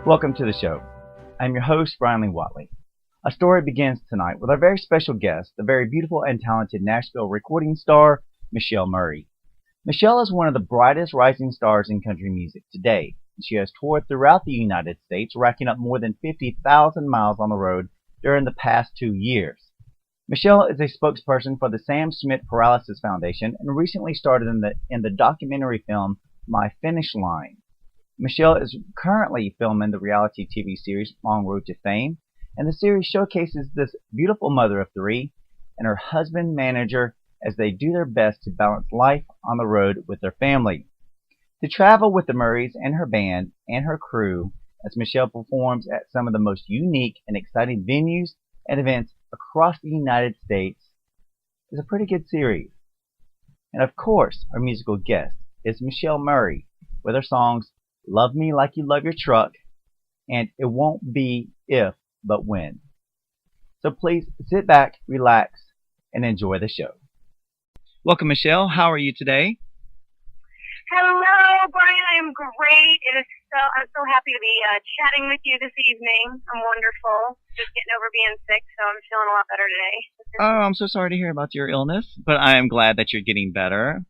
Welcome to the show. I'm your host, Bryan Lee Whatley. Our story begins tonight with our very special guest, the very beautiful and talented Nashville recording star, Michelle Murray. Michelle is one of the brightest rising stars in country music today. She has toured throughout the United States, racking up more than 50,000 miles on the road during the past 2 years. Michelle is a spokesperson for the Sam Schmidt Paralysis Foundation and recently starred in the documentary film My Finish Line. Michelle is currently filming the reality TV series Long Road to Fame, and the series showcases this beautiful mother of three and her husband manager as they do their best to balance life on the road with their family. To travel with the Murrays and her band and her crew as Michelle performs at some of the most unique and exciting venues and events across the United States is a pretty good series. And of course, our musical guest is Michelle Murray with her songs Love Me Like You Love Your Truck and It Won't Be If But When. So please sit back, relax, and enjoy the show. Welcome, Michelle. How are you today? Hello, Bryan. I am great. I'm so happy to be chatting with you this evening. I'm wonderful. Just getting over being sick, so I'm feeling a lot better today. Oh, I'm so sorry to hear about your illness, but I am glad that you're getting better.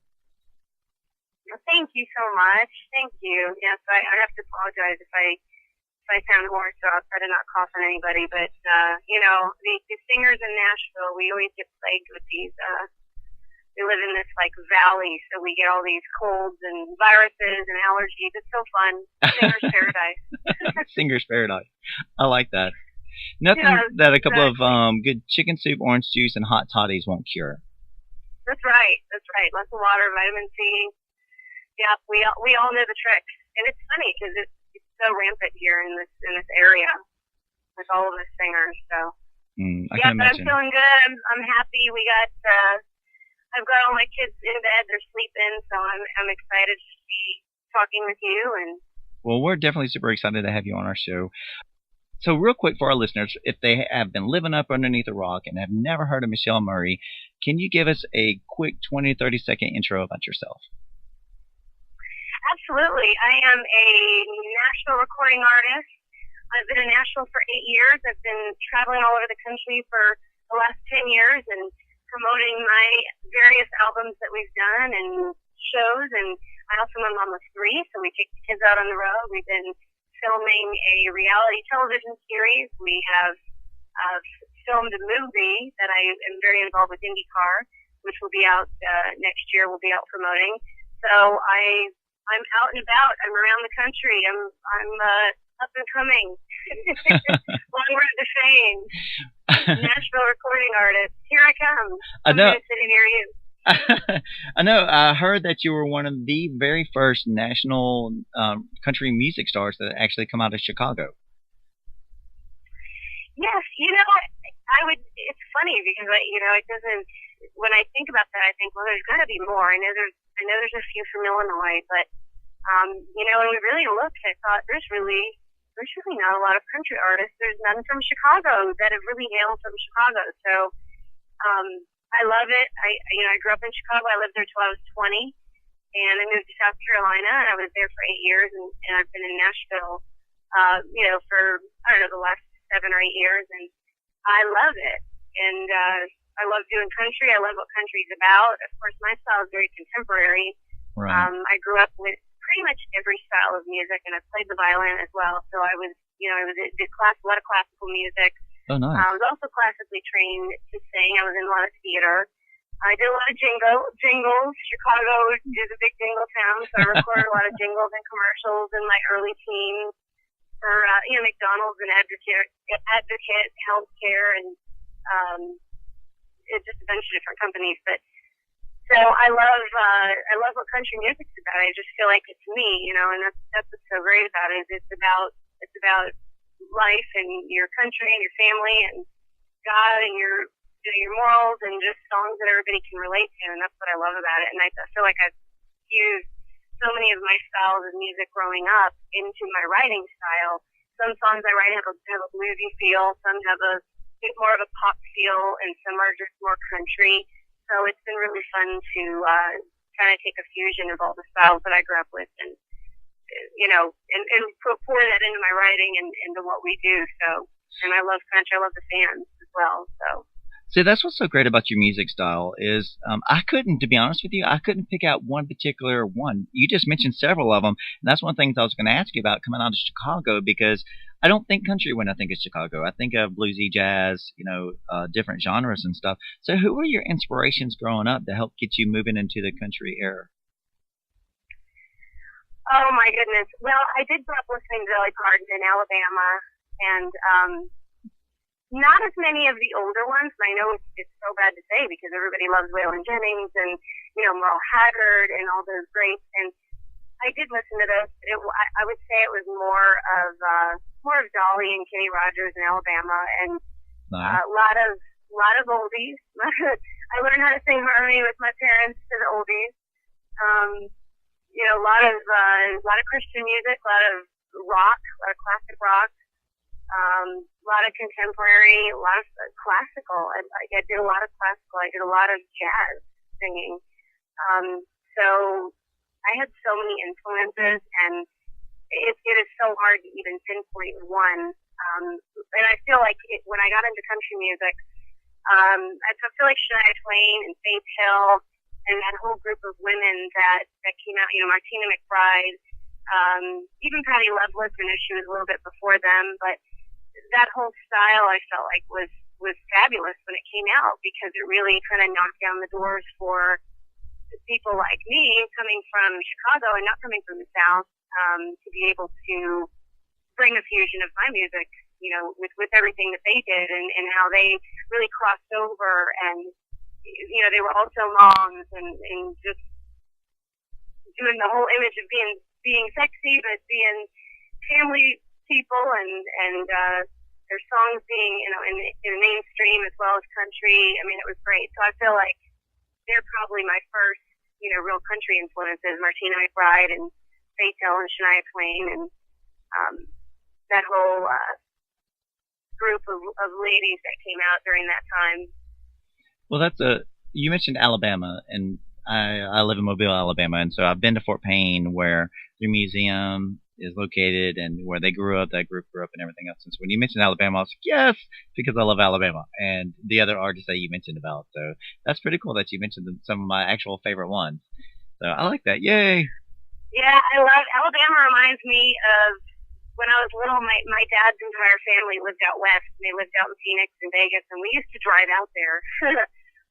Thank you so much. Thank you. Yes, I have to apologize if I sound hoarse, so I'll try to not cough on anybody. But the singers in Nashville, we always get plagued with these. We live in this valley, so we get all these colds and viruses and allergies. It's so fun. Singer's paradise. Singer's paradise. I like that. Nothing that a couple of good chicken soup, orange juice, and hot toddies won't cure. That's right. That's right. Lots of water, vitamin C. Yeah, we all know the trick, and it's funny because it's so rampant here in this area with all of the singers. So I can imagine. But I'm feeling good. I'm happy. I've got all my kids in bed. They're sleeping, so I'm excited to be talking with you. And well, we're definitely super excited to have you on our show. So real quick for our listeners, if they have been living up underneath a rock and have never heard of Michelle Murray, can you give us a quick 20 to 30 second intro about yourself? Absolutely. I am a Nashville recording artist. I've been in Nashville for 8 years. I've been traveling all over the country for the last 10 years and promoting my various albums that we've done and shows. And I also am a mom of three, so we take the kids out on the road. We've been filming a reality television series. We have filmed a movie that I am very involved with IndyCar, which will be out next year. We'll be out promoting. So I'm out and about. I'm around the country. I'm up and coming. Long road to fame. Nashville recording artist. Here I come. I know. I'm sitting near you. I know. I heard that you were one of the very first national country music stars that actually come out of Chicago. Yes, it's funny because it doesn't. When I think about that, I think, well, there's got to be more. I know there's a few from Illinois, but when we really looked, I thought there's really not a lot of country artists. There's none from Chicago that have really hailed from Chicago. So I love it. I grew up in Chicago. I lived there till I was 20, and I moved to South Carolina, and I was there for 8 years, and I've been in Nashville, for the last 7 or 8 years, and I love it. And I love doing country. I love what country's about. Of course, my style is very contemporary. Right. I grew up with pretty much every style of music, and I played the violin as well. So I did a lot of classical music. Oh, nice. I was also classically trained to sing. I was in a lot of theater. I did a lot of jingles. Chicago is a big jingle town, so I recorded a lot of jingles and commercials in my early teens for McDonald's and Advocate Healthcare and just a bunch of different companies. But so I love what country music's about. I just feel like it's me, and that's what's so great about it. It's about life and your country and your family and God and your morals and just songs that everybody can relate to, and that's what I love about it. And I feel like I've used so many of my styles of music growing up into my writing style. Some songs I write have a bluesy feel, some have a bit more of a pop feel, and some are just more country. So it's been really fun to kind of take a fusion of all the styles that I grew up with and and pour that into my writing and into what we do. So, and I love country. I love the fans as well. So. See, that's what's so great about your music style is I couldn't, to be honest with you, I couldn't pick out one particular one. You just mentioned several of them, and that's one of the things I was going to ask you about coming out of Chicago, because I don't think country when I think of Chicago. I think of bluesy, jazz, different genres and stuff. So who were your inspirations growing up to help get you moving into the country era? Oh, my goodness. Well, I did grow up listening to Dolly Parton in Alabama, and not as many of the older ones. And I know it's so bad to say because everybody loves Waylon Jennings and, Merle Haggard and all those greats. And I did listen to those. I would say it was more of Dolly and Kenny Rogers in Alabama, and nice. a lot of oldies. I learned how to sing harmony with my parents to the oldies. A lot of Christian music, a lot of rock, a lot of classic rock. A lot of contemporary, a lot of classical. I did a lot of classical. I did a lot of jazz singing. So I had so many influences, and it is so hard to even pinpoint one. And I feel like when I got into country music, I feel like Shania Twain and Faith Hill and that whole group of women that came out, Martina McBride, even Patti Loveless, I know she was a little bit before them, but that whole style I felt like was fabulous when it came out, because it really kind of knocked down the doors for people like me coming from Chicago and not coming from the South, to be able to bring a fusion of my music, with everything that they did and how they really crossed over, and they were also moms and just doing the whole image of being sexy but being family people, and their songs being in the mainstream as well as country. I mean, it was great. So I feel like they're probably my first real country influences: Martina McBride and Faith Hill and Shania Twain, and that whole group of ladies that came out during that time. Well, you mentioned Alabama, and I live in Mobile, Alabama, and so I've been to Fort Payne, where their museum is located and where they grew up, that group grew up and everything else. And so when you mentioned Alabama, I was like, yes, because I love Alabama and the other artists that you mentioned about. So that's pretty cool that you mentioned some of my actual favorite ones. So I like that. Yay. Yeah, I love Alabama. Reminds me of when I was little. My dad's entire family lived out west. And they lived out in Phoenix and Vegas, and we used to drive out there.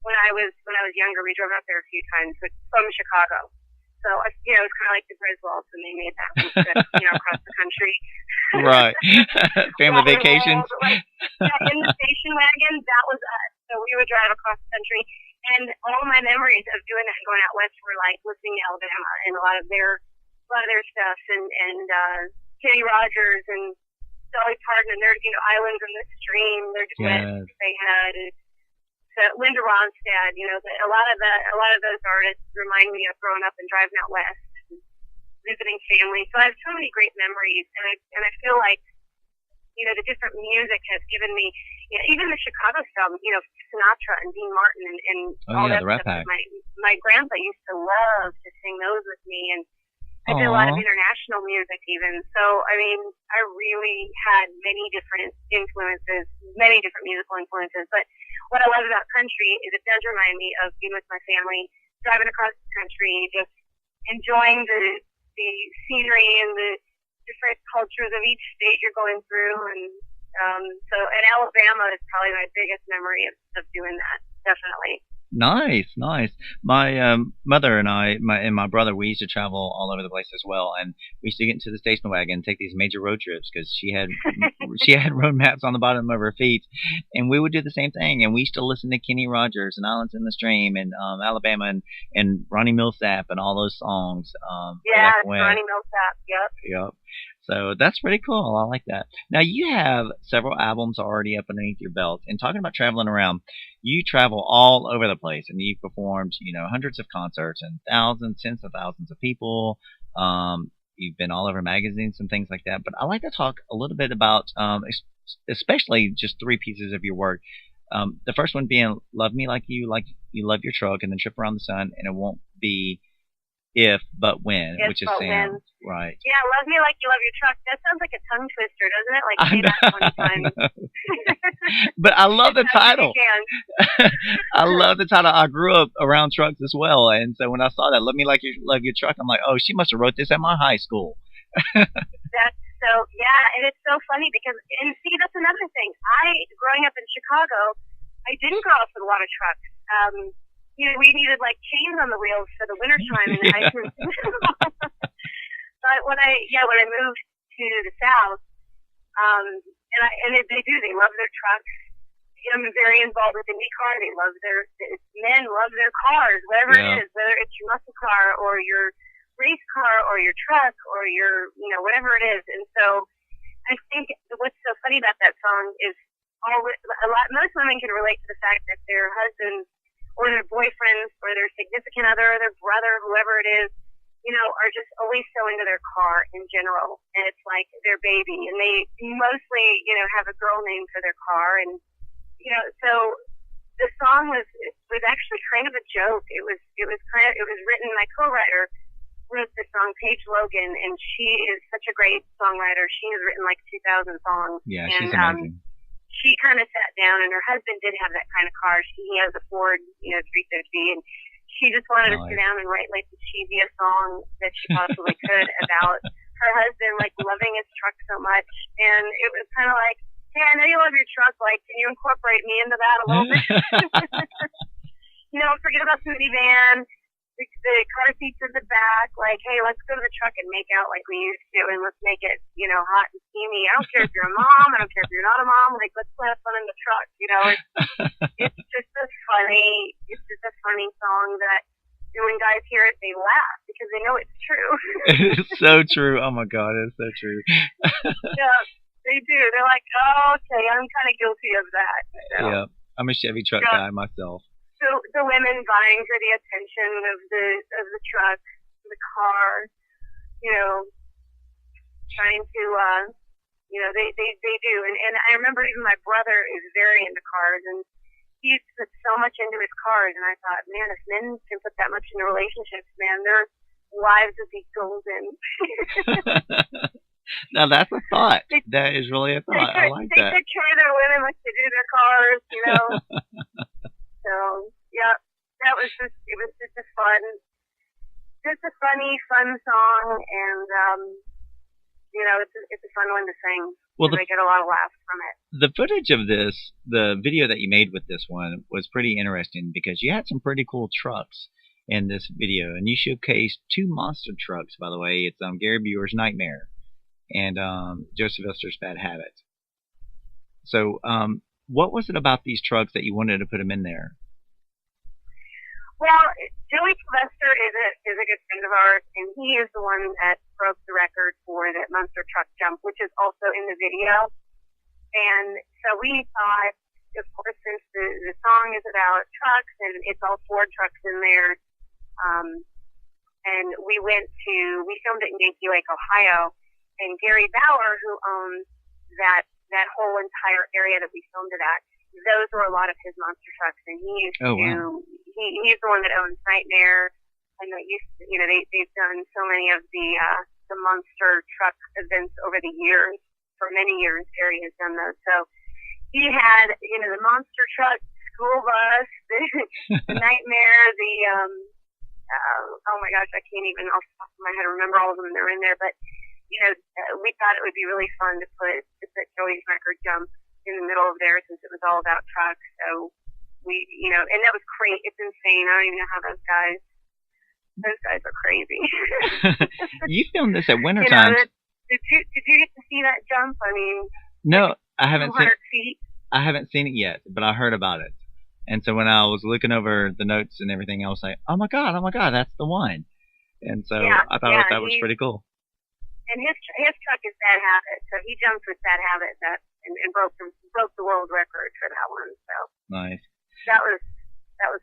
When I was younger, we drove out there a few times from Chicago. So, it's kind of like the Griswolds when they made that trip, across the country. Right. Family vacations. In the station wagon, that was us. So we would drive across the country. And all my memories of doing that and going out west were like listening to Alabama and a lot of their stuff, and Kenny Rogers and Dolly Parton and their, Islands in the Stream, their duets they had. And, so Linda Ronstadt, a lot of those artists remind me of growing up and driving out west, visiting family. So I have so many great memories, and I feel like, the different music has given me, even the Chicago stuff, Sinatra and Dean Martin and all that the Rat stuff. Pack. My grandpa used to love to sing those with me, and I did a lot of international music even. So, I mean, I really had many different influences, many different musical influences. But what I love about country is it does remind me of being with my family, driving across the country, just enjoying the scenery and the different cultures of each state you're going through. And and Alabama is probably my biggest memory of doing that, definitely. Nice. My mother and my brother, we used to travel all over the place as well, and we used to get into the station wagon and take these major road trips because she had road maps on the bottom of her feet, and we would do the same thing. And we used to listen to Kenny Rogers and Islands in the Stream and Alabama and Ronnie Millsap and all those songs. Ronnie Millsap. Yep. So that's pretty cool. I like that. Now you have several albums already up underneath your belt. And talking about traveling around, you travel all over the place, and you've performed, hundreds of concerts and tens of thousands of people. You've been all over magazines and things like that. But I like to talk a little bit about, especially just 3 pieces of your work. The first one being "Love Me Like You Love Your Truck," and then "Trip Around the Sun," and "It Won't Be if but when, If which is but Sam. when. Right. Yeah, love me like you love your truck. That sounds like a tongue twister, doesn't it? Like, I say know. that 20 times. But I love the As hard as title. you can. I love the title. I grew up around trucks as well, and so when I saw that, "Love Me Like You Love Your Truck," I'm like, "Oh, she must have wrote this at my high school." That's so, yeah, and it's so funny because, and see, that's another thing. Growing up in Chicago, I didn't grow up with a lot of trucks. We needed like chains on the wheels for the wintertime and the ice. But when I moved to the South, they love their trucks. I'm very involved with IndyCar. Men love their cars, whatever it is, whether it's your muscle car or your race car or your truck or your, whatever it is. And so I think what's so funny about that song is most women can relate to the fact that their husbands or their boyfriends or their significant other or their brother, whoever it is, are just always so into their car in general. And it's like their baby. And they mostly, have a girl name for their car. And, so the song was actually kind of a joke. It was written, my co-writer wrote the song, Paige Logan, and she is such a great songwriter. She has written like 2,000 songs. Yeah, she's amazing. She kind of sat down, and her husband did have that kind of car. He has a Ford, 350, and she just wanted to sit down and write like the cheesiest song that she possibly could about her husband, like loving his truck so much. And it was kind of like, hey, I know you love your truck. Like, can you incorporate me into that a little bit? Forget about the minivan. The car seats in the back, like, hey, let's go to the truck and make out like we used to, and let's make it, hot and steamy. I don't care if you're a mom, I don't care if you're not a mom, like, let's have fun in the truck, It's just a funny song that when guys hear it, they laugh because they know it's true. It's so true. Oh my God, it's so true. Yeah, they do. They're like, oh, okay, I'm kind of guilty of that. So. Yeah, I'm a Chevy truck guy myself. So the women vying for the attention of the truck, the car, trying to, they do. And I remember even my brother is very into cars, and he put so much into his cars. And I thought, man, if men can put that much into relationships, man, their lives would be golden. Now that's a thought. That is really a thought. I like that. They take care of their women like they do their cars, So, yeah, it was just a funny, fun song, and, it's a fun one to sing. Well, I get a lot of laughs from it. The footage of this, the video that you made with this one was pretty interesting because you had some pretty cool trucks in this video, and you showcased two monster trucks, by the way. It's Gary Buer's Nightmare and Joe Sylvester's Bad Habit. So, what was it about these trucks that you wanted to put them in there? Well, Joey Sylvester is a good friend of ours, and he is the one that broke the record for that monster truck jump, which is also in the video. And so we thought, of course, since the song is about trucks and it's all Ford trucks in there, and we filmed it in Yankee Lake, Ohio, and Gary Bauer, who owns that whole entire area that we filmed it at, those were a lot of his monster trucks, and he's the one that owns Nightmare, and they've done so many of the monster truck events over the years. For many years, Gary has done those. So he had, the monster truck, school bus, the Nightmare, oh my gosh, I can't even off the top of my head remember all of them. They're in there, but we thought it would be really fun to put Joey's record jump in the middle of there since it was all about trucks. So we, and that was great. It's insane. I don't even know how those guys are crazy. You filmed this at winter time. Did you get to see that jump? I mean, no, I haven't seen it. Feet. I haven't seen it yet, but I heard about it. And so when I was looking over the notes and everything, I was like, oh my God, that's the one. And so I thought that was pretty cool. And his truck is Bad Habit, so he jumped with Bad Habit and broke the world record for that one. So nice. That was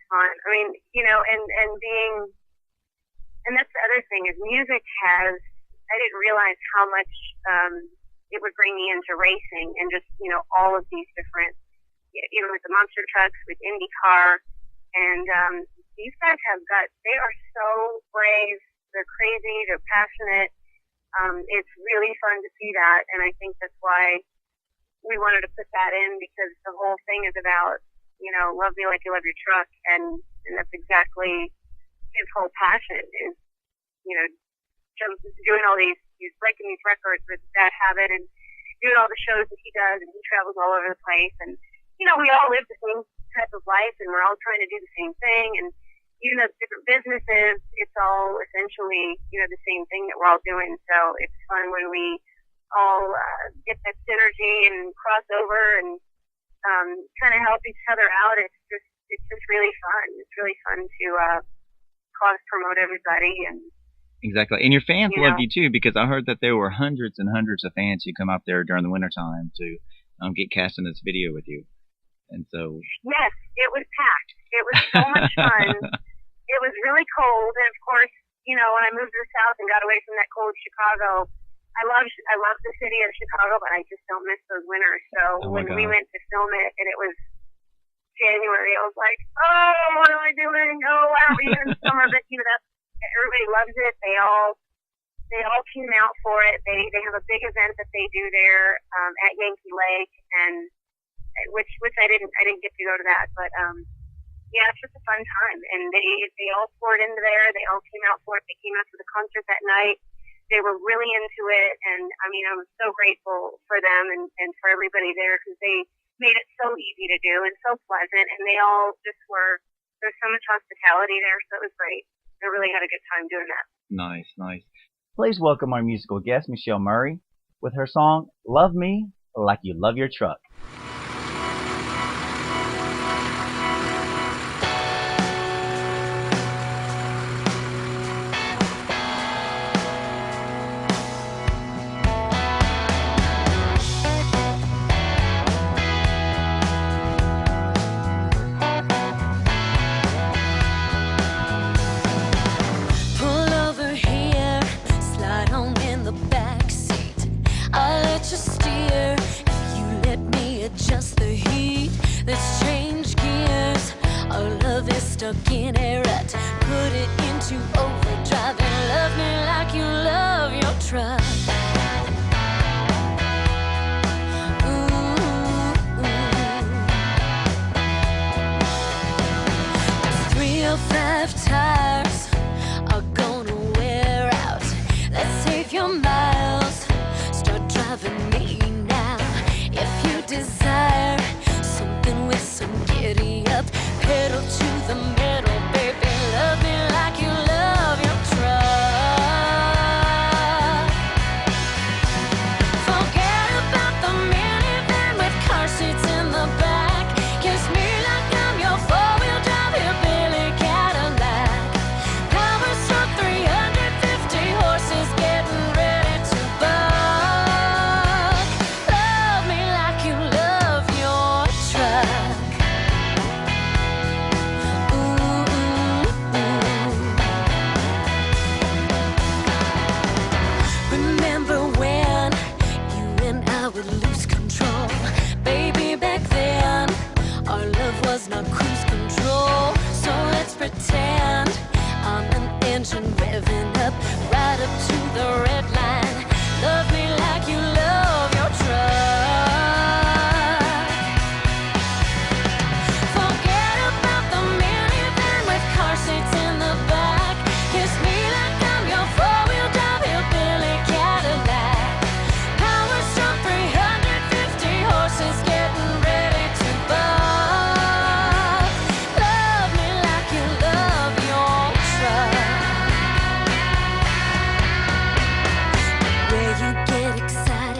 fun. I mean, and that's the other thing is music has. I didn't realize how much it would bring me into racing and just all of these different, with the monster trucks, with IndyCar, and these guys have guts. They are so brave. They're crazy. They're passionate. It's really fun to see that, and I think that's why we wanted to put that in, because the whole thing is about, love me like you love your truck, and that's exactly his whole passion is, doing all he's breaking these records with that habit and doing all the shows that he does, and he travels all over the place, and we all live the same type of life, and we're all trying to do the same thing, and even though it's different businesses, it's all essentially, the same thing that we're all doing. So it's fun when we all get that synergy and cross over and kind of help each other out. It's just really fun. It's really fun to cross promote everybody. And exactly. And your fans love you too, because I heard that there were hundreds and hundreds of fans who come out there during the wintertime to get cast in this video with you. And so yes, it was packed. It was so much fun. It was really cold, and of course, when I moved to the South and got away from that cold Chicago, I love the city of Chicago, but I just don't miss those winters. So when we went to film it, and it was January, I was like, oh, what am I doing? Oh, why aren't we in summer? But that's, everybody loves it. They all came out for it. They have a big event that they do there at Yankee Lake, and which I didn't get to go to that, but yeah, it's just a fun time, and they all poured into there. They all came out for it. They came out to the concert that night. They were really into it, and I was so grateful for them and for everybody there, because they made it so easy to do and so pleasant, and they all just there's so much hospitality there, so it was great. I really had a good time doing that. Nice, nice. Please welcome our musical guest, Michelle Murray, with her song, Love Me Like You Love Your Truck. Stuck in a rut, put it into overdrive and love me like you love your truck. Those 305 tires are gonna wear out. Let's save your miles, start driving me now. If you desire something with some giddy up, pedal to the middle, baby, love me like you love your truck. Forget about the minivan with car seats in the back. Kiss me like I'm your four-wheel drive hillbilly Cadillac. Power stroke 350 horses getting ready to buck. Love me like you love your truck. Remember when you and I would lose control? Baby, back then our love was not cruise control. So let's pretend I'm an engine revving up right up to the red line. Love me like you love your truck. Forget about the minivan with car seats in the back. Kiss me like I'm your four-wheel drive hillbilly Cadillac. Power stroke 350 horses getting ready to buck. Love me like you love your truck. Where you get excited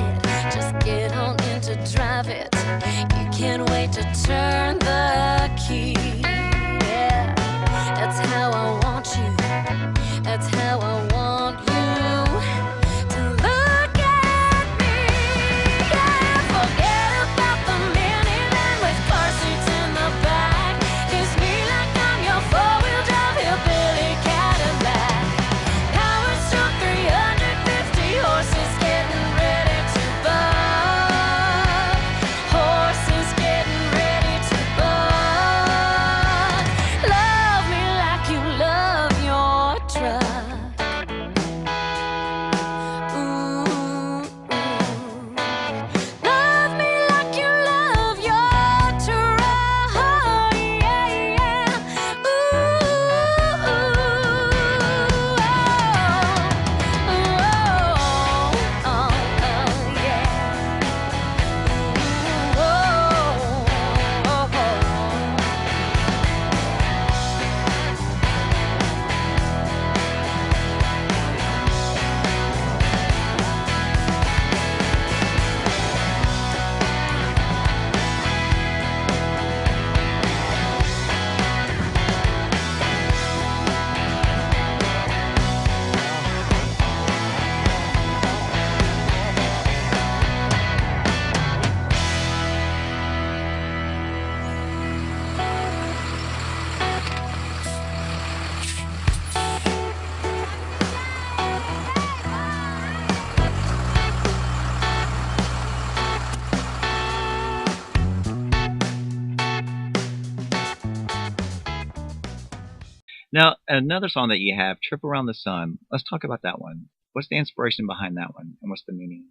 Now, another song that you have, Trip Around the Sun. Let's talk about that one. What's the inspiration behind that one, and what's the meaning?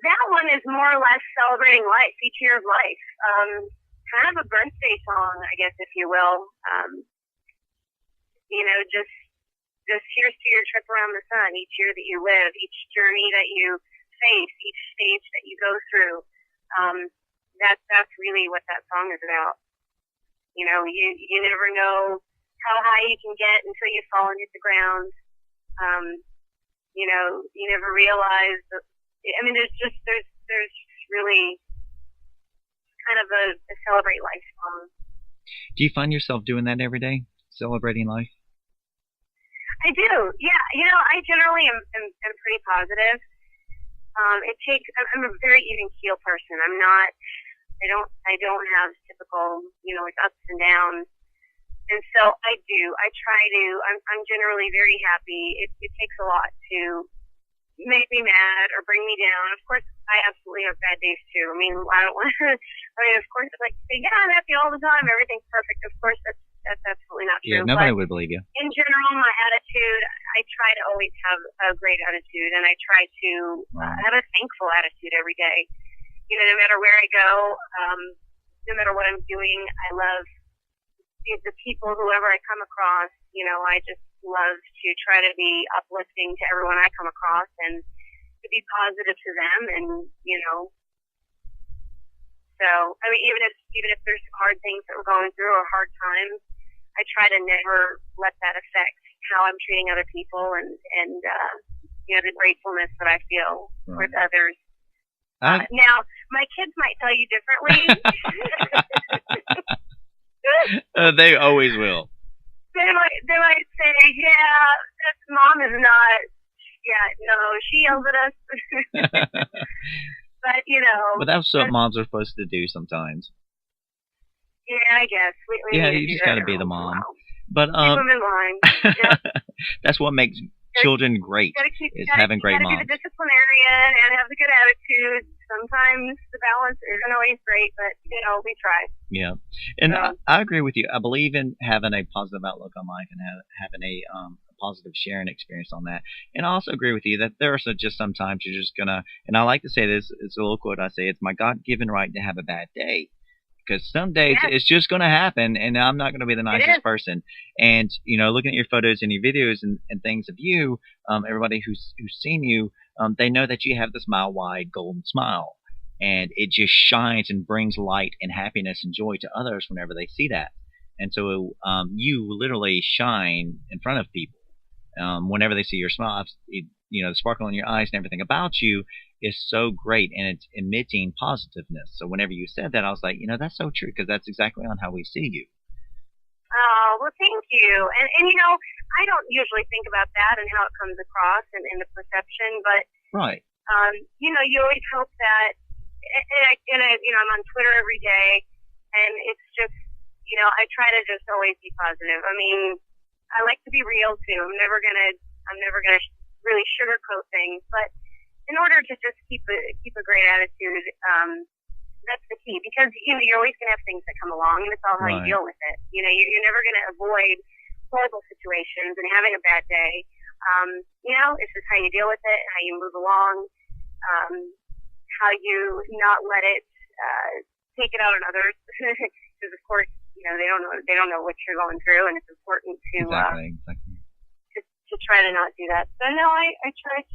That one is more or less celebrating life, each year of life. Kind of a birthday song, I guess, if you will. Just here's to your trip around the sun, each year that you live, each journey that you face, each stage that you go through. That's really what that song is about. You never know how high you can get until you fall and hit the ground. You never realize that, there's really kind of a celebrate life song. Do you find yourself doing that every day, celebrating life? I do, yeah. I generally am pretty positive. I'm a very even keel person. I don't have typical, like ups and downs. And so I try to, I'm generally very happy. It takes a lot to make me mad or bring me down. Of course, I absolutely have bad days too. I don't want to, of course, it's like, say, yeah, I'm happy all the time. Everything's perfect. Of course, that's absolutely not true. Yeah, nobody would believe you. In general, my attitude, I try to always have a great attitude, and I try to have a thankful attitude every day. No matter where I go, no matter what I'm doing, I love the people, whoever I come across. I just love to try to be uplifting to everyone I come across and to be positive to them. And, so, even if there's hard things that we're going through or hard times, I try to never let that affect how I'm treating other people and the gratefulness that I feel with others. Now, my kids might tell you differently. They always will. They might say, yeah, this mom is not, no, she yells at us. But, But that's what moms are supposed to do sometimes. Yeah, I guess. We you just got to be the mom. But keep them in line. Yeah. That's what makes children great, having great moms. You got to be the disciplinarian and have the good attitude. Sometimes the balance isn't always great, but, we try. Yeah. And I agree with you. I believe in having a positive outlook on life and having a positive sharing experience on that. And I also agree with you that there are just sometimes you're just going to, and I like to say this, it's a little quote I say, it's my God-given right to have a bad day. Because some days it's just going to happen, and I'm not going to be the nicest person. And, looking at your photos and your videos and things of you, everybody who's seen you, they know that you have this mile-wide golden smile. And it just shines and brings light and happiness and joy to others whenever they see that. And so you literally shine in front of people. Whenever they see your smile, the sparkle in your eyes and everything about you is so great, and it's emitting positiveness. So whenever you said that, I was like, that's so true, because that's exactly on how we see you. Oh, well, thank you. And I don't usually think about that and how it comes across and in the perception, but right. You always hope that, and I'm on Twitter every day, and it's just, I try to just always be positive. I like to be real too. I'm never gonna really sugarcoat things, but in order to just keep a great attitude, that's the key, because you're always gonna have things that come along, and it's all how you deal with it. You're never gonna avoid horrible situations and having a bad day. It's just how you deal with it, how you move along, how you not let it take it out on others, because of course they don't know what you're going through, and it's important to exactly. to try to not do that. So no, I try to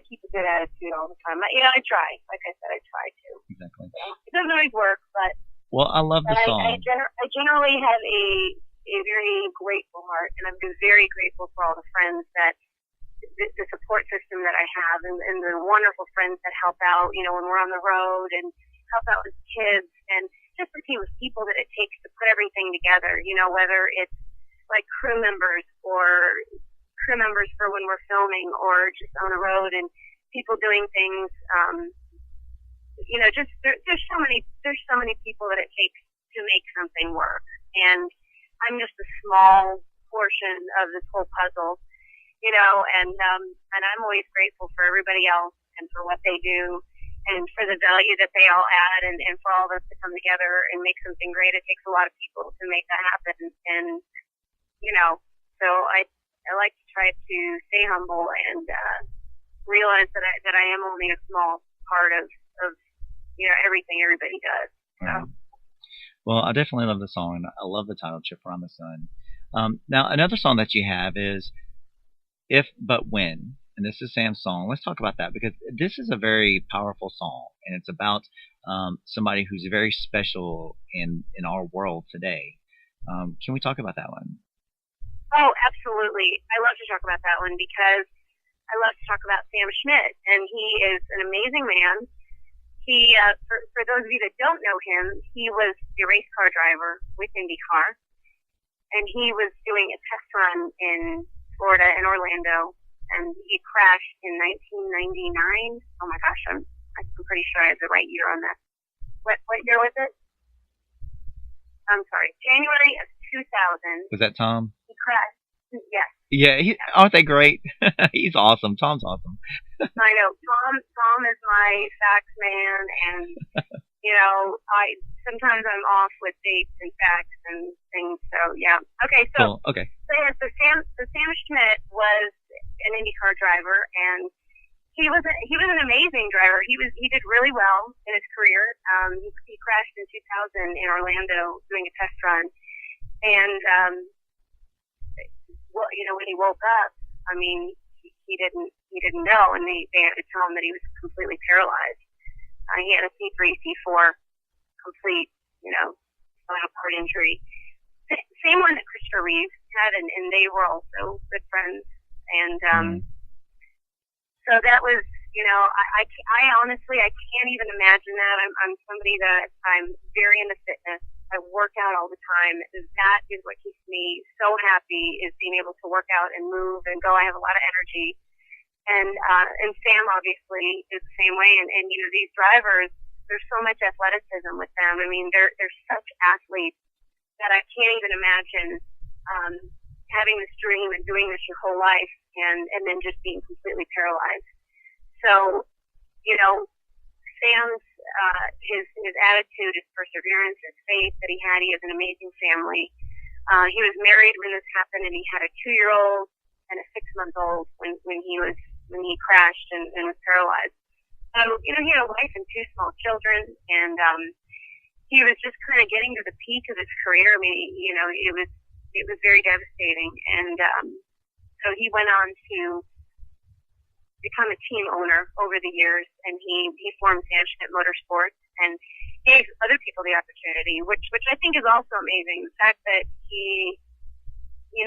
keep a good attitude all the time. I try. Like I said, I try to. Exactly. It doesn't always work, but I love the song. I generally have a very grateful heart, and I'm very grateful for all the friends that the support system that I have, and the wonderful friends that help out. When we're on the road and help out with kids, and just the team of people that it takes to put everything together. Whether it's like crew members for when we're filming, or just on the road, and people doing things. There's so many people that it takes to make something work, and I'm just a small portion of this whole puzzle. And I'm always grateful for everybody else and for what they do, and for the value that they all add, and for all of us to come together and make something great. It takes a lot of people to make that happen, and so I like to try to stay humble and realize that I am only a small part of everything everybody does. So. Well, I definitely love the song. I love the title, Chip Around the Sun. Now, another song that you have is If But When, and this is Sam's song. Let's talk about that, because this is a very powerful song, and it's about somebody who's very special in our world today. Can we talk about that one? Oh, absolutely. I love to talk about that one because I love to talk about Sam Schmidt, and he is an amazing man. He, for those of you that don't know him, he was a race car driver with IndyCar, and he was doing a test run in Florida and Orlando, and he crashed in 1999. Oh my gosh, I'm pretty sure I have the right year on that. What year was it? I'm sorry, January of 2000. Was that Tom? He crashed. Yes. Yeah, aren't they great? He's awesome. Tom's awesome. I know. Tom is my facts man, and sometimes I'm off with dates and facts and things. So yeah. Okay. So cool. Okay. So Sam Schmidt was an IndyCar driver, and he was an amazing driver. He did really well in his career. He crashed in 2000 in Orlando doing a test run, and when he woke up, I mean, he didn't know, and they had to tell him that he was completely paralyzed. He had a C3, C4 complete, spinal cord injury. Same one that Christopher Reeves had, and they were also good friends. And so that was, I honestly, I can't even imagine that. I'm somebody that I'm very into fitness. I work out all the time. That is what keeps me so happy, is being able to work out and move and go. I have a lot of energy. And Sam obviously is the same way. And these drivers, there's so much athleticism with them. I mean, they're such athletes that I can't even imagine having this dream and doing this your whole life and then just being completely paralyzed. So, Sam's his attitude, his perseverance, his faith that he had. He has an amazing family. He was married when this happened, and he had a 2-year-old and a 6-month-old when he crashed and was paralyzed. So he had a wife and 2 small children, and he was just kind of getting to the peak of his career. I mean, it was very devastating, and so he went on to become a team owner over the years, and he formed Sam Schmidt Motorsports and gave other people the opportunity, which I think is also amazing. The fact that he,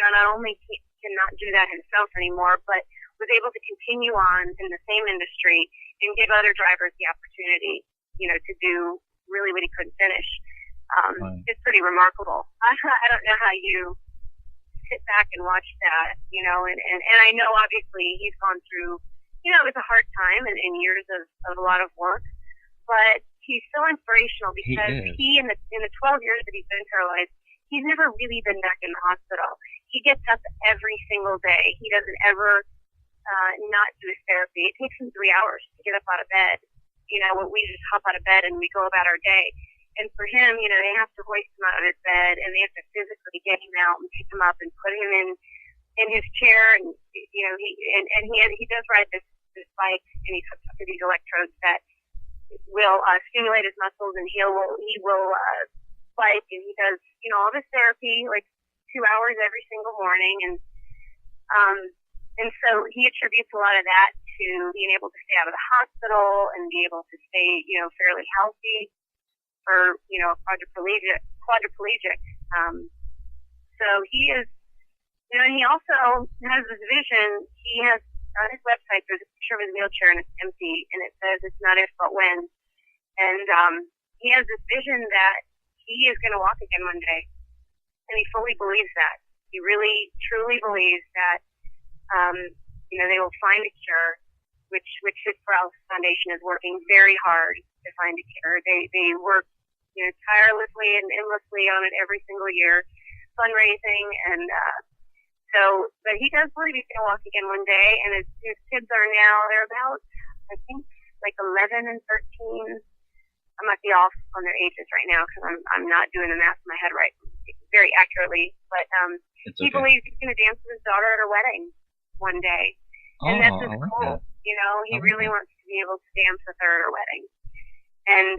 not only cannot do that himself anymore, but was able to continue on in the same industry and give other drivers the opportunity, to do really what he couldn't finish. Right. It's pretty remarkable. I don't know how you sit back and watch that, and I know obviously he's gone through, it was a hard time and years of a lot of work, but he's so inspirational because he in the 12 years that he's been paralyzed, he's never really been back in the hospital. He gets up every single day. He doesn't ever not do his therapy. It takes him 3 hours to get up out of bed. We just hop out of bed and we go about our day. And for him, they have to hoist him out of his bed, and they have to physically get him out and pick him up and put him in his chair. And he does ride this bike, and he's hooked up to these electrodes that will stimulate his muscles, and he will bike, and he does all this therapy like 2 hours every single morning, and so he attributes a lot of that to being able to stay out of the hospital and be able to stay fairly healthy for a quadriplegic. So he is, and he also has this vision. He has on his website, there's a picture of his wheelchair, and it's empty, and it says it's not if but when. And he has this vision that he is going to walk again one day, and he fully believes that. He really, truly believes that they will find a cure, which his Paralysis Foundation is working very hard to find a cure. They work tirelessly and endlessly on it every single year, fundraising, and but he does believe he's going to walk again one day, and his kids are now, they're about, I think, like 11 and 13. I might be off on their ages right now because I'm not doing the math in my head right very accurately. But he believes he's going to dance with his daughter at her wedding one day, and that's his goal. You know, he really wants to be able to dance with her at her wedding. And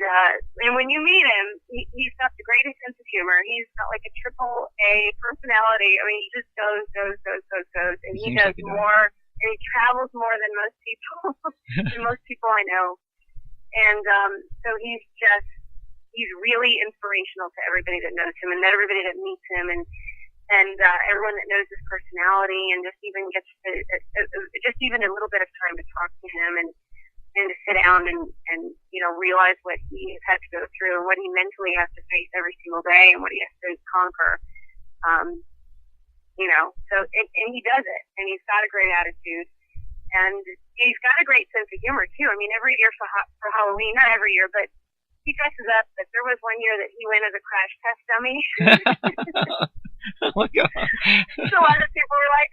when you meet him, he's got the greatest sense of humor. He's got like a triple A personality. I mean, he just goes, and he does more, and he travels more than most people I know. And so he's really inspirational to everybody that knows him, and everybody that meets him, and everyone that knows his personality, and just even gets to, just even a little bit of time to talk to him, and to sit down and you know, realize what he has had to go through and what he mentally has to face every single day and what he has to conquer. You know, so and he does it, and he's got a great attitude. And he's got a great sense of humor, too. I mean, every year for Halloween, not every year, but he dresses up. But there was one year that he went as a crash test dummy. Oh, my God. So a lot of people were like,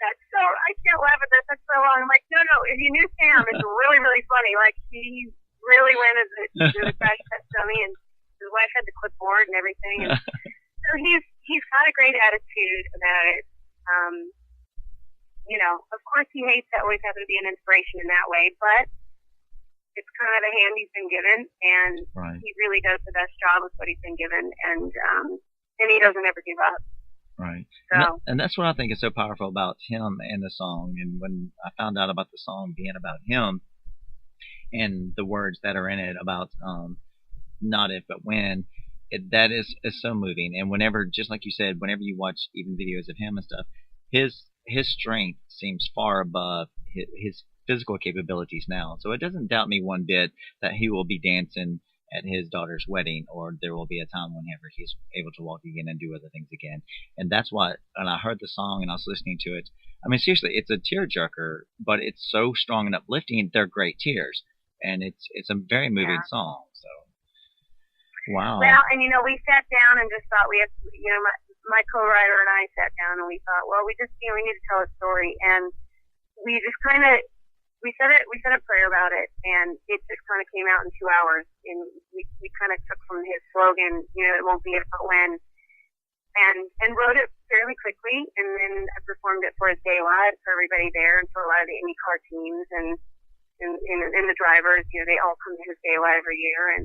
I can't laugh at that. That's so long. I'm like, no. If you knew Sam, it's really, really funny. Like, he really went as a crash test dummy, and his wife had the clipboard and everything. And so he's got a great attitude about it. You know, of course he hates that always having to be an inspiration in that way, but it's kind of the hand he's been given, and he really does the best job with what he's been given, and he doesn't ever give up. Right. So, and that's what I think is so powerful about him and the song. And when I found out about the song being about him and the words that are in it about not if but when, that is so moving. And whenever, just like you said, whenever you watch even videos of him and stuff, his strength seems far above his physical capabilities now. So it doesn't doubt me one bit that he will be dancing at his daughter's wedding, or there will be a time whenever he's able to walk again and do other things again. And that's why, and I heard the song and I was listening to it. I mean, seriously, it's a tearjerker, but it's so strong and uplifting. They're great tears, and it's a very moving song. So, wow. Well, and you know, we sat down and just thought we had, you know, my co-writer and I sat down and we thought, well, we just, you know, we need to tell a story, and we just kind of, we said a prayer about it, and it just kind of came out in 2 hours, and we kind of took from his slogan, you know, it won't be if but when, and wrote it fairly quickly, and then I performed it for his day live for everybody there, and for a lot of the IndyCar teams, and the drivers, you know, they all come to his day live every year, and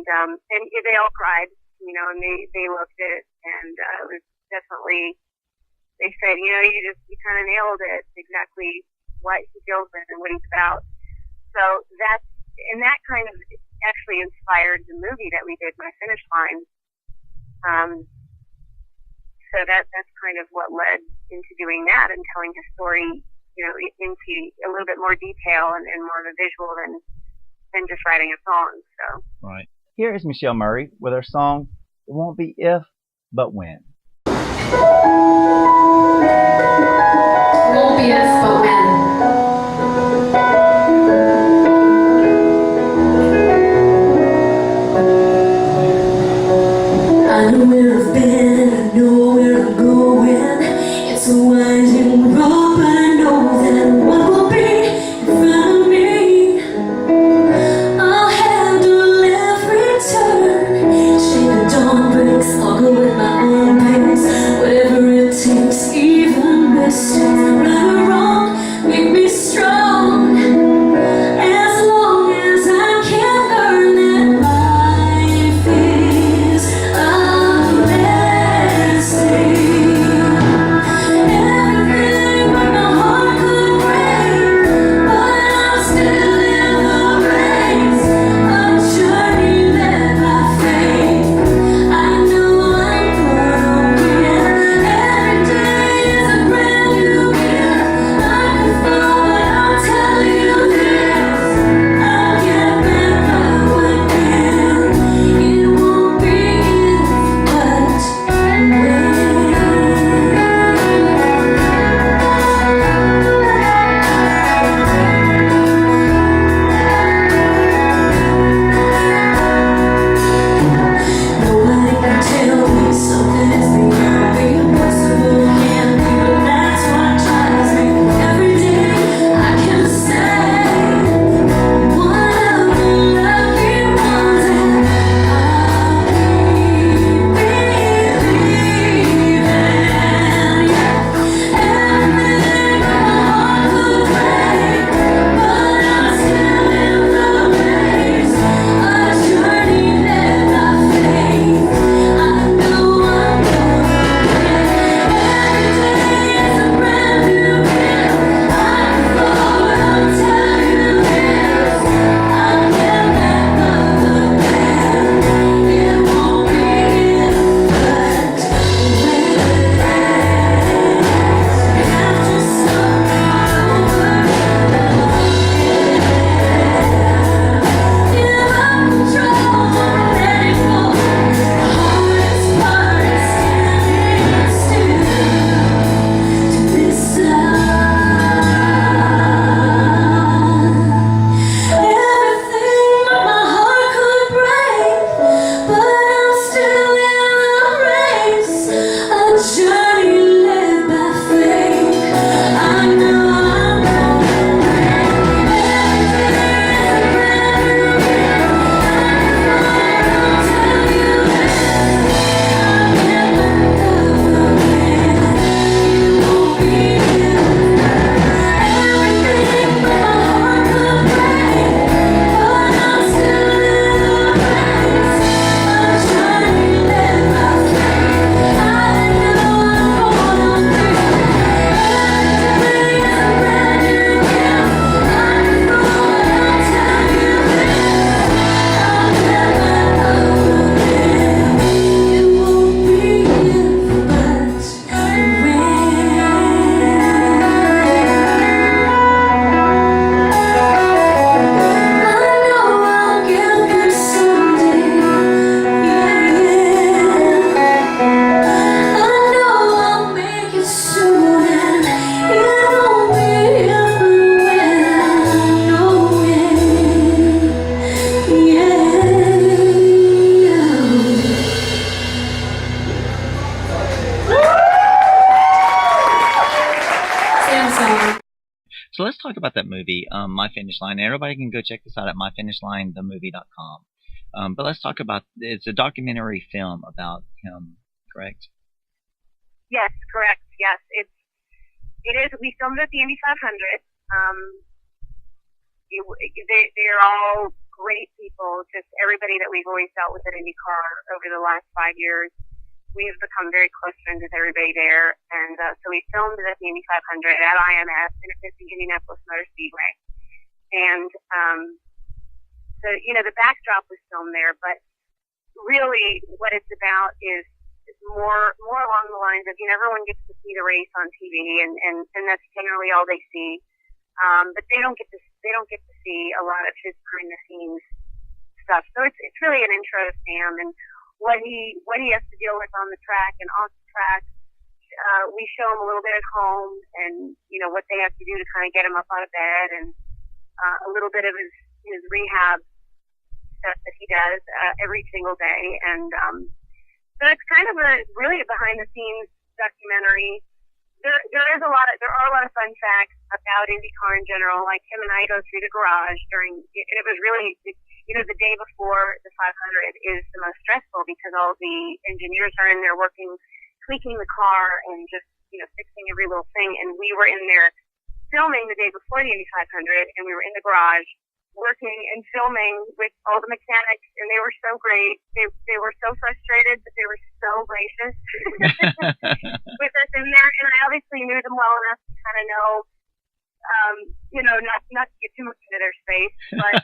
they all cried, you know, and they loved it, and it was definitely, they said, you know, you kind of nailed it, exactly what he deals with and what he's about. So that kind of actually inspired the movie that we did, My Finish Line. So that's kind of what led into doing that and telling his story, you know, into a little bit more detail and more of a visual than just writing a song. So. Right. Here is Michelle Murray with her song, It Won't Be If, But When. Won't be if, but when. I know where I've been, I know where I'm going. It's a winding road, but I know that what will be in front of me. I'll handle every turn. Shake the dawn breaks, I'll go with my own pace. Whatever it takes, even mistakes, right or wrong, make me strong. As long as I can learn that life is a blessing. about that movie, My Finish Line. And everybody can go check this out at myfinishlinethemovie.com. But let's talk about, it's a documentary film about him, correct? Yes, correct. Yes, it is. We filmed it at the Indy 500. They're all great people. Just everybody that we've always dealt with at IndyCar over the last 5 years. We have become very close friends with everybody there, and so we filmed it at the Indy 500 at IMS, and it's the Indianapolis Motor Speedway. And so the backdrop was filmed there, but really what it's about is more along the lines of everyone gets to see the race on TV, and that's generally all they see. But they don't get to see a lot of his behind the scenes stuff. So it's really an intro to Sam and what he has to deal with on the track and off the track. We show him a little bit at home, and what they have to do to kind of get him up out of bed, and a little bit of his rehab stuff that he does every single day. And so it's kind of really a behind the scenes documentary. There are a lot of fun facts about IndyCar in general. Like him and I go through the garage and it was really, the day before the 500 is the most stressful because all the engineers are in there working, tweaking the car and just, fixing every little thing. And we were in there filming the day before the Indy 500, and we were in the garage working and filming with all the mechanics, and they were so great. They were so frustrated, but they were so gracious with us in there. And I obviously knew them well enough to kind of know, not to get too much into their space. But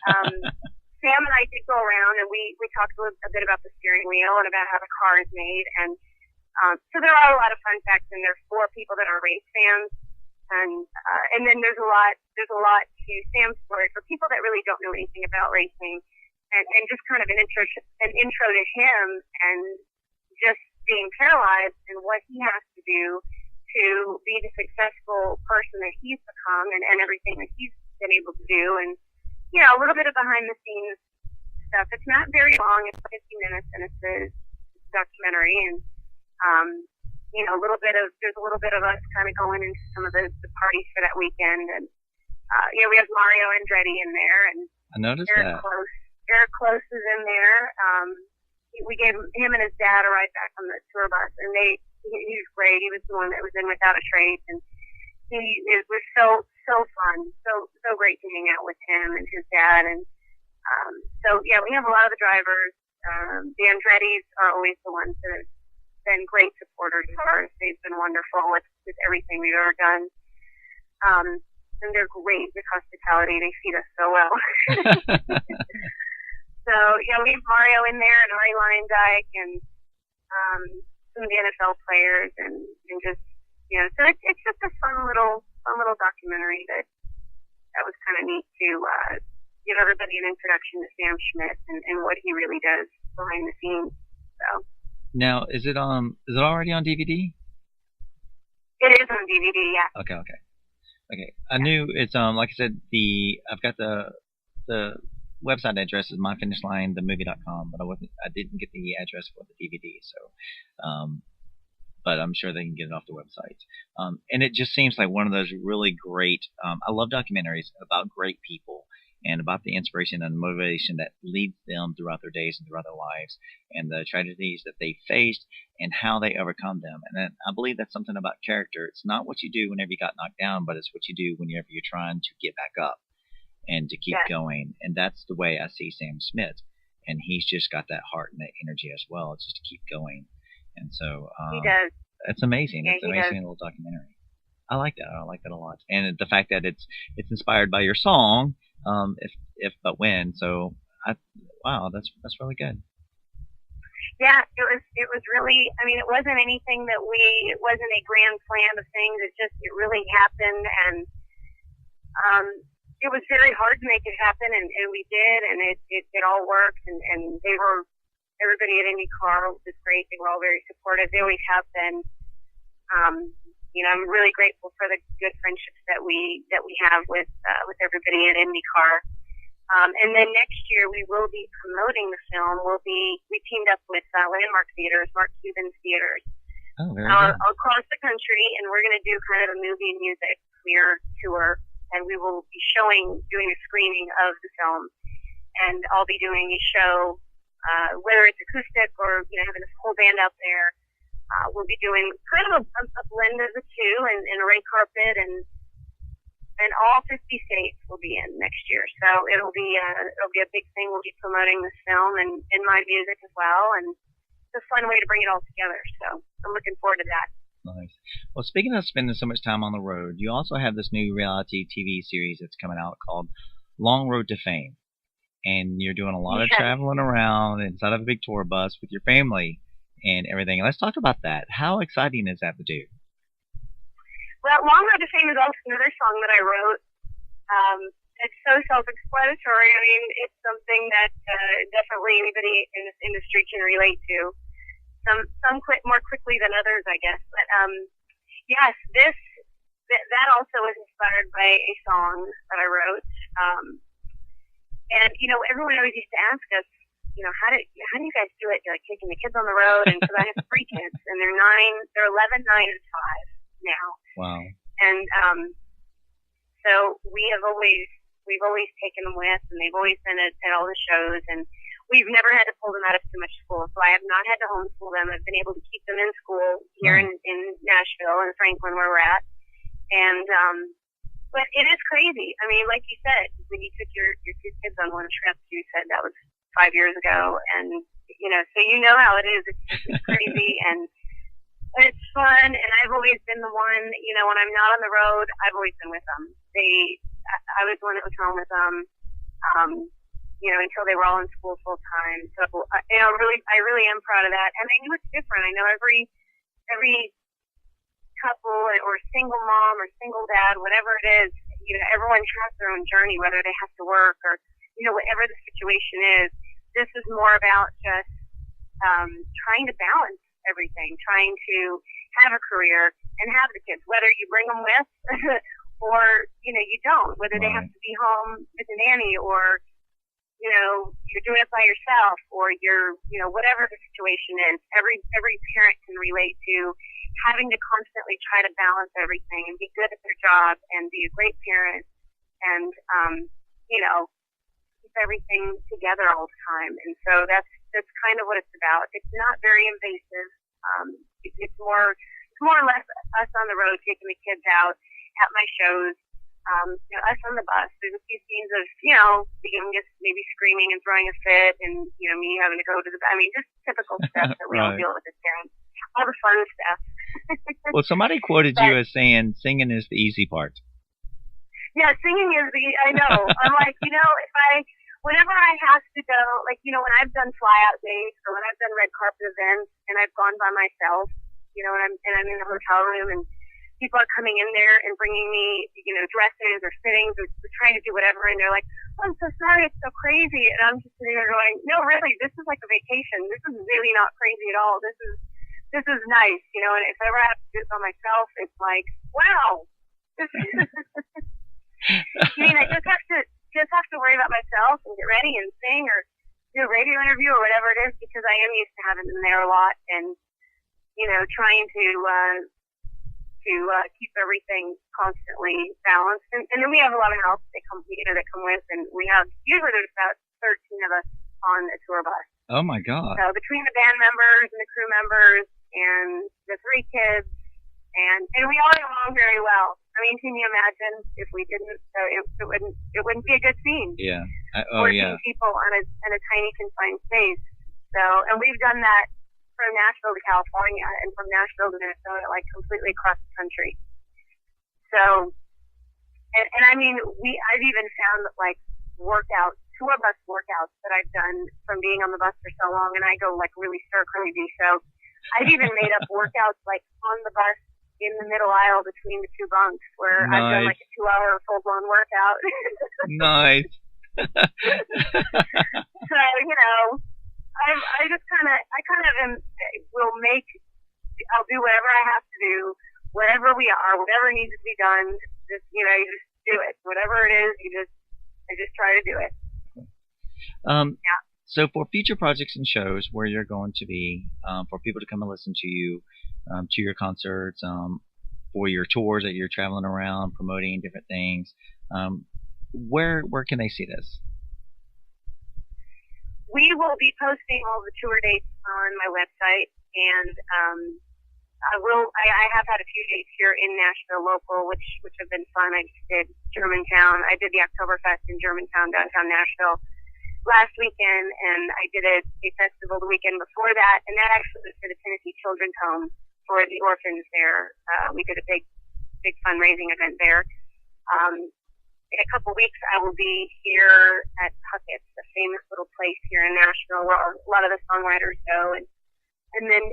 Sam and I did go around, and we talked a bit about the steering wheel and about how the car is made. And so there are a lot of fun facts in there for people that are race fans. And then there's a lot to Sam's story for people that really don't know anything about racing, and just kind of an intro to him and just being paralyzed and what he has to do to be the successful person that he's become, and everything that he's been able to do, and a little bit of behind the scenes stuff. It's not very long; it's 50 minutes, and it's a documentary, and there's a little bit of us kind of going into some of the parties for that weekend, and we have Mario Andretti in there, and I noticed Eric that. Eric Close is in there. We gave him and his dad a ride back on the tour bus, and he was great. He was the one that was in without a trace, and it was so fun, so great to hang out with him and his dad, and we have a lot of the drivers. The Andrettis are always the ones that have been great supporters of ours. They've been wonderful with everything we've ever done. And they're great with hospitality. They feed us so well. So, we have Mario in there, and Ari Leyendijk, and some of the NFL players, and just, so it's just a fun little documentary that was kind of neat to give everybody an introduction to Sam Schmidt and what he really does behind the scenes. So. Now, is it already on DVD? It is on DVD, yeah. Okay. I knew it's like I said, I've got the website address is myfinishlinethemovie.com, but I didn't get the address for the DVD, so but I'm sure they can get it off the website. And it just seems like one of those really great. I love documentaries about great people, and about the inspiration and motivation that leads them throughout their days and throughout their lives, and the tragedies that they faced and how they overcome them. And then I believe that's something about character. It's not what you do whenever you got knocked down, but it's what you do whenever you're trying to get back up and to keep going. And that's the way I see Sam Schmidt. And he's just got that heart and that energy as well, just to keep going. And so he does. It's amazing. Yeah, it's an amazing little documentary. I like that. I like that a lot. And the fact that it's inspired by your song, if but when. So wow, that's really good. Yeah, it was really, it wasn't anything it wasn't a grand plan of things. It really happened, and it was very hard to make it happen, and we did, and it all worked, and everybody at IndyCar was great. They were all very supportive. They always have been. I'm really grateful for the good friendships that we have with everybody at IndyCar. And then next year we will be promoting the film. We teamed up with Landmark Theaters, Mark Cuban's theaters, very good. across the country, and we're going to do kind of a movie and music premiere tour and we will be doing a screening of the film, and I'll be doing a show, whether it's acoustic or having a full band out there. We'll be doing kind of a blend of the two, and a red carpet, and all 50 states will be in next year. So it'll be a big thing. We'll be promoting this film and my music as well, and it's a fun way to bring it all together. So I'm looking forward to that. Nice. Well, speaking of spending so much time on the road, you also have this new reality TV series that's coming out called Long Road to Fame. And you're doing a lot of traveling around inside of a big tour bus with your family and everything. Let's talk about that. How exciting is that to do? Well, Long Road to Fame is also another song that I wrote. It's so self-explanatory. I mean, it's something that definitely anybody in this industry can relate to. Some quit more quickly than others, I guess. But yes, that also was inspired by a song that I wrote. And everyone always used to ask us, how do you guys do it? You're like taking the kids on the road, and because I have 3 kids, and they're 11, 9, and 5 now. Wow. And so we've always taken them with, and they've always been at all the shows, and we've never had to pull them out of too much school. So I have not had to homeschool them. I've been able to keep them in school here in Nashville and Franklin, where we're at. And but it is crazy. I mean, like you said, when you took your 2 kids on one trip, you said that was 5 years ago, and so how it is. It's crazy and it's fun. And I've always been the one. When I'm not on the road, I've always been with them. I was the one that was home with them. Until they were all in school full time. So I really am proud of that. And I know it's different. I know every couple or single mom or single dad, whatever it is, everyone has their own journey, whether they have to work or, whatever the situation is. This is more about just trying to balance everything, trying to have a career and have the kids, whether you bring them with or, you don't, whether they have to be home with a nanny or, you're doing it by yourself or you're, whatever the situation is. Every parent can relate to having to constantly try to balance everything and be good at their job and be a great parent and, keep everything together all the time. And so that's kind of what it's about. It's not very invasive. It's more or less us on the road taking the kids out at my shows. Us on the bus. There's a few scenes of, the youngest maybe screaming and throwing a fit and, me having to go to just typical stuff that we all deal with as parents. All the fun stuff. Well, somebody quoted you as saying singing is the easy part. Yeah, singing is I know. I'm like, whenever I have to go, when I've done fly-out days or when I've done red carpet events and I've gone by myself, and I'm in the hotel room and people are coming in there and bringing me, dresses or fittings or trying to do whatever, and they're like, oh, I'm so sorry, it's so crazy. And I'm just sitting there going, no, really, this is like a vacation. This is really not crazy at all. This is nice, and if I ever have to do it by myself, it's like, wow. I just have to worry about myself and get ready and sing or do a radio interview or whatever it is, because I am used to having them there a lot and, trying to keep everything constantly balanced. And then we have a lot of help that come with, and usually there's about 13 of us on a tour bus. Oh my God. So between the band members and the crew members and the 3 kids, and we all get along very well. I mean, can you imagine if we didn't? So it wouldn't be a good scene. Yeah. 14 people in a tiny confined space. So, and we've done that from Nashville to California and from Nashville to Minnesota, completely across the country. So, and I mean, I've even found that tour bus workouts that I've done from being on the bus for so long, and I go really stir crazy. So I've even made up workouts on the bus in the middle aisle between the 2 bunks where I've done a 2-hour full-blown workout. Nice. So, I'll do whatever I have to do, wherever we are, whatever needs to be done, you just do it. Whatever it is, I just try to do it. Yeah. So for future projects and shows where you're going to be, for people to come and listen to you, to your concerts, for your tours that you're traveling around, promoting different things, Where can they see this? We will be posting all the tour dates on my website, and I have had a few dates here in Nashville local, which have been fun. I just did Germantown. I did the Oktoberfest in Germantown, downtown Nashville, last weekend, and I did a festival the weekend before that, and that actually was for the Tennessee Children's Home for the orphans there. We did a big fundraising event there. In a couple weeks, I will be here at Puckett's, a famous little place here in Nashville where a lot of the songwriters go, and then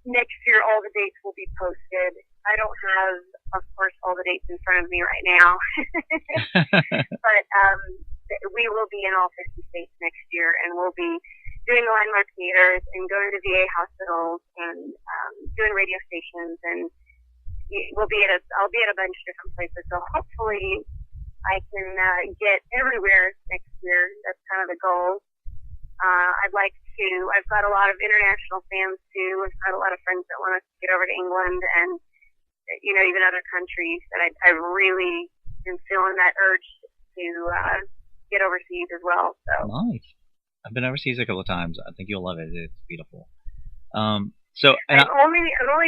next year all the dates will be posted. I don't have, of course, all the dates in front of me right now, but we will be in all 50 states next year, and we'll be doing the landmark theaters and going to VA hospitals and doing radio stations, and I'll be at a bunch of different places. So hopefully I can get everywhere next year. That's kind of the goal. I've got a lot of international fans too. I've got a lot of friends that want us to get over to England and, even other countries that I really am feeling that urge to get overseas as well. So nice. I've been overseas a couple of times. I think you'll love it. It's beautiful. I've only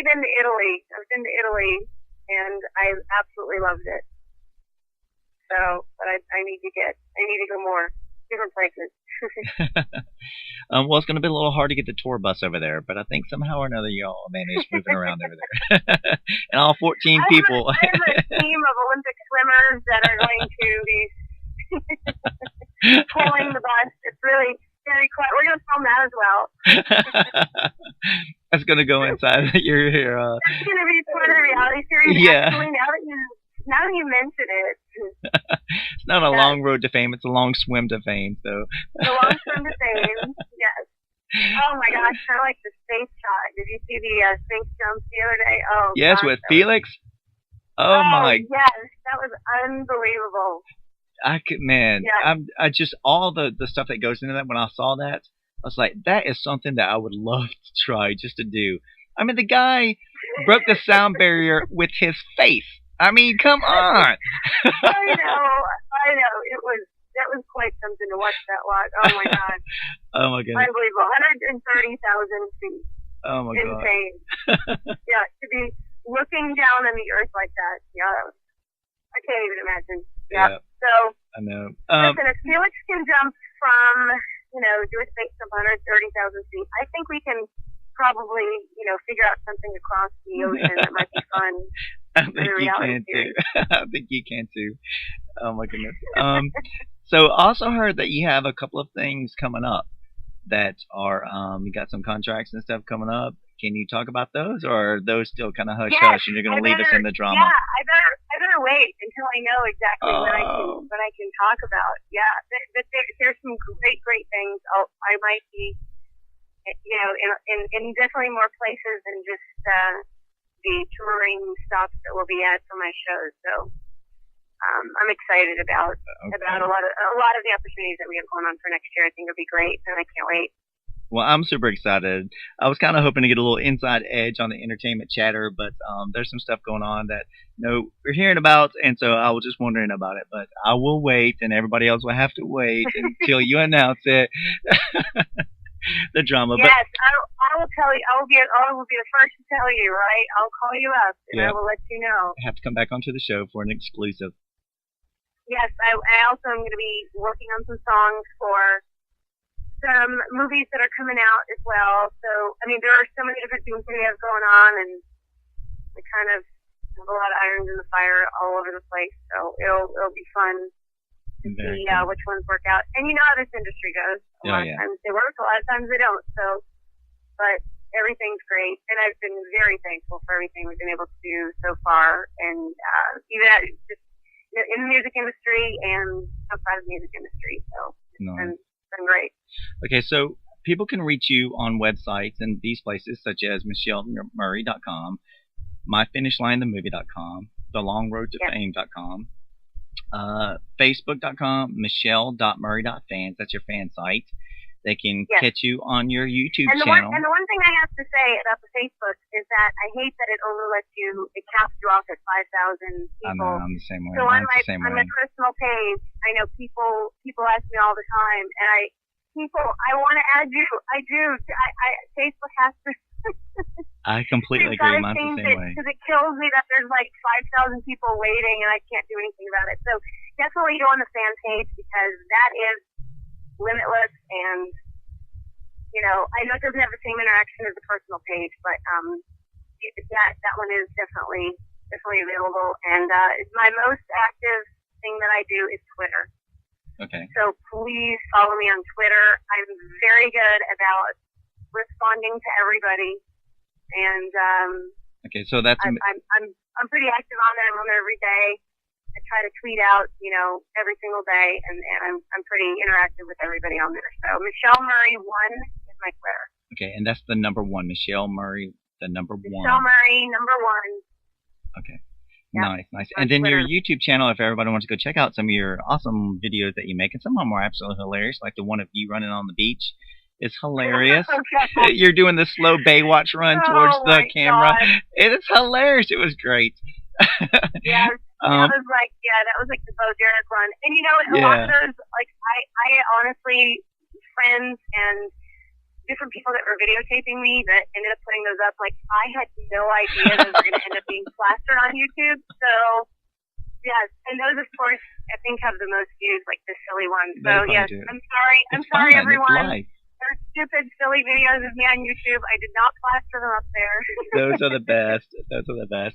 been to Italy. I've been to Italy, and I absolutely loved it. So, but I need to go more different places. Well, it's going to be a little hard to get the tour bus over there, but I think somehow or another y'all managed moving around over there. And all 14 people. I have a team of Olympic swimmers that are going to be pulling the bus. It's really very quiet. We're going to film that as well. That's going to go inside your That's going to be part of the reality series. Yeah. Actually, now that you mention it. It's not a long road to fame. It's a long swim to fame. So. The long swim to fame, yes. Oh my gosh, kind of like the space shot. Did you see the space jumps the other day? Oh, yes, gosh, with Felix. Oh my. Yes, that was unbelievable. I just all the stuff that goes into that. When I saw that, I was like, that is something that I would love to try just to do. I mean, the guy broke the sound barrier with his face. I mean, come on. I know. That was quite something to watch that watch. Oh my God. Oh my goodness. Unbelievable. 130,000 feet. Oh my God. Insane. Yeah, to be looking down on the earth like that. Yeah, I can't even imagine. Yeah. So I know. Listen, if Felix can jump from, do a space jump 130,000 feet, I think we can probably, figure out something across the ocean that might be fun. I think you can too. I think you can too. Oh my goodness. So I also heard that you have a couple of things coming up that are you got some contracts and stuff coming up. Can you talk about those, or are those still kind of hush hush and you're going to leave us in the drama? Yeah, I better wait until I know exactly what I can talk about. Yeah, but there's some great things. I might be, in definitely more places than just the touring stops that we'll be at for my shows. So I'm excited about a lot of the opportunities that we have going on for next year. I think it'll be great, and I can't wait. Well, I'm super excited. I was kind of hoping to get a little inside edge on the entertainment chatter, but there's some stuff going on that we're hearing about, and so I was just wondering about it. But I will wait, and everybody else will have to wait until you announce it. The drama. Yes, I will tell you. I will be the first to tell you. Right, I'll call you up, and I will let you know. I have to come back onto the show for an exclusive. Yes, I also am going to be working on some songs for some movies that are coming out as well. So, I mean, there are so many different things that we have going on, and we kind of have a lot of irons in the fire all over the place. So it'll be fun to see which ones work out. And you know how this industry goes. A lot of times they work, a lot of times they don't. So, but everything's great, and I've been very thankful for everything we've been able to do so far, and even just in the music industry and outside of the music industry. So it's been great. Okay, so people can reach you on websites and these places such as MichelleMurray.com, MyFinishLineTheMovie.com, TheLongRoadToFame.com, Facebook.com, Michelle.Murray.fans. That's your fan site. they can Yes. catch you on your YouTube And the channel. one thing I have to say about the Facebook is that I hate that it only lets you, it caps you off at 5,000 I people. know, I'm the same way. So on Mine's the same my way. personal page, I know people ask me all the time, and I want to add you. I do. Facebook has to. I completely agree. Mine's the same way. Because it kills me that there's like 5,000 people waiting and I can't do anything about it. So definitely go on the fan page because that is limitless, and I know it doesn't have the same interaction as the personal page, but that one is definitely available. And my most active thing that I do is Twitter. Okay. So please follow me on Twitter. I'm very good about responding to everybody, and Okay, so that's I'm pretty active on there. I'm on there every day. I try to tweet out, every single day, and I'm pretty interactive with everybody on there. So Michelle Murray 1 is my Twitter. okay, and that's the number 1, Michelle Murray, the number 1. Michelle Murray, number 1. Okay. Yep. Nice. On And then your Twitter. YouTube channel, if everybody wants to go check out some of your awesome videos that you make, and some of them are absolutely hilarious, like the one of you running on the beach is hilarious. Okay. You're doing the slow Baywatch run towards Oh the my camera. God. It is hilarious. It was great. Yes. That was like the Bo Derek run. And a lot of those, like, I honestly, friends and different people that were videotaping me that ended up putting those up, like, I had no idea those were going to end up being plastered on YouTube. So, yes. And those, of course, I think have the most views, like the silly ones. So, yes. I'm sorry. I'm sorry, everyone. They're stupid, silly videos of me on YouTube. I did not plaster them up there. Those are the best.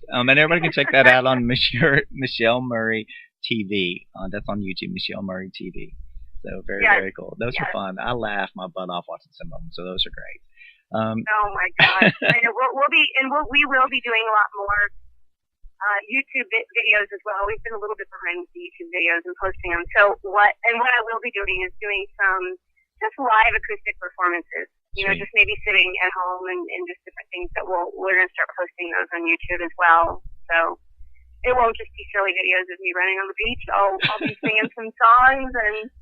And everybody can check that out on Michelle Murray TV. That's on YouTube, Michelle Murray TV. So very cool. Those are fun. I laughed my butt off watching some of them. So those are great. Oh my gosh! I know we will be doing a lot more YouTube videos as well. We've been a little bit behind with the YouTube videos and posting them. So what I will be doing is doing some just live acoustic performances. Just maybe sitting at home and just different things that we're going to start posting those on YouTube as well. So it won't just be silly videos of me running on the beach. I'll be singing some songs and